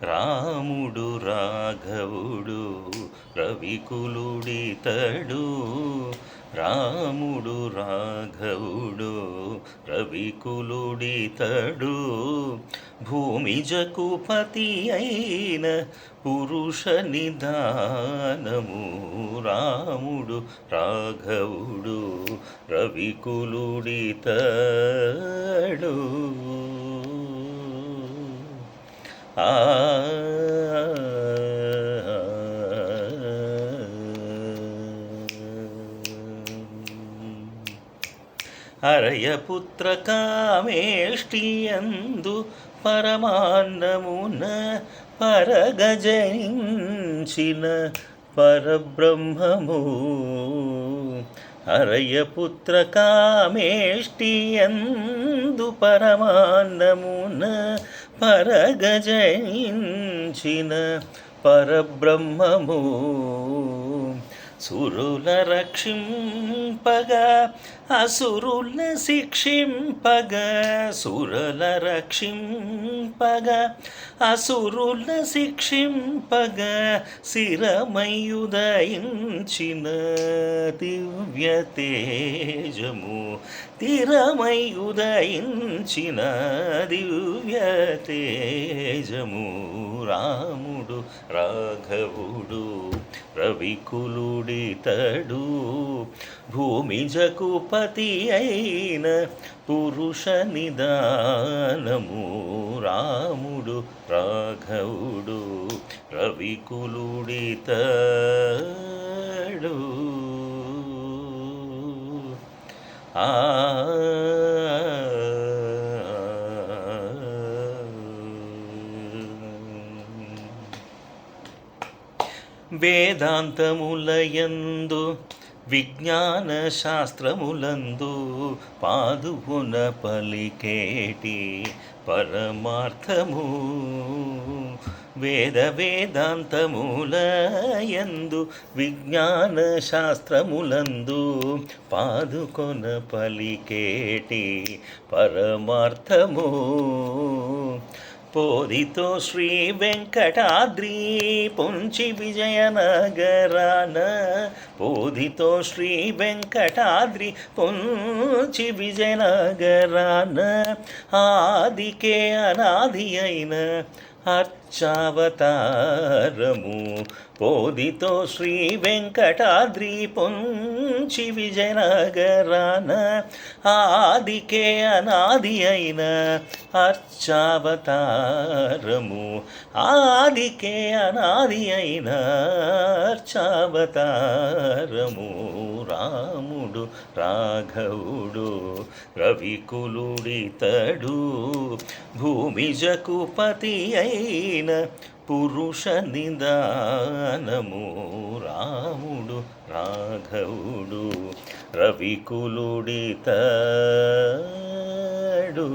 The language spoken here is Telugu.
రాముడు రాఘవుడు రవికులుడితడు. రాముడు రాఘవుడు రవికులుడితడు. భూమిజకు పతి అయిన పురుష నిదానము. రాముడు రాఘవుడు రవికులుడితడు. అరయపుత్ర కామేష్టియందు పరమాన్నమున పరగజనించిన పరబ్రహ్మము. అరయపుత్ర కామేష్టియందు పరమాన్నమున పరగజనించిన పరబ్రహ్మము. సురుల రక్షింపగా అసురుల శిక్షింపగా. సురల రక్షింపగా అసురుల శిక్షింపగా. శిరమయుదయించిన దివ్య తేజము. తిరమయుదయించిన దివ్య తేజము. రాముడు రాఘవుడు రవికులుడితడు. భూమిజకు పతి అయిన పురుష నిదానము. రాముడు రాఘవుడు రవికులుడితడు. వేదాంతములయందు విజ్ఞాన శాస్త్రములందు పాదువున పలికేటి పరమార్థము. వేదాంతములయందు విజ్ఞాన శాస్త్రములందు పాదుకొన పలికేటి పరమార్థము. పోదితో శ్రీ వెంకటాద్రి పొంచి విజయనగరాన. పోదితో శ్రీ వెంకటాద్రి పొంచి విజయనగరాన. ఆదికే అనాది అయిన అర్చావతారము. పోదితో శ్రీ వెంకటాద్రి పొంచి విజయనగరాన. ఆదికే అనాది అయిన అర్చావతారము. ఆదికే అనాది అయిన అర్చావతారము. రాముడు రాఘవుడు రవికులుడితడు. భూమిజకు పతి అయిన పురుష నిదానము. రాముడు రాఘవుడు రవికులుడితడు.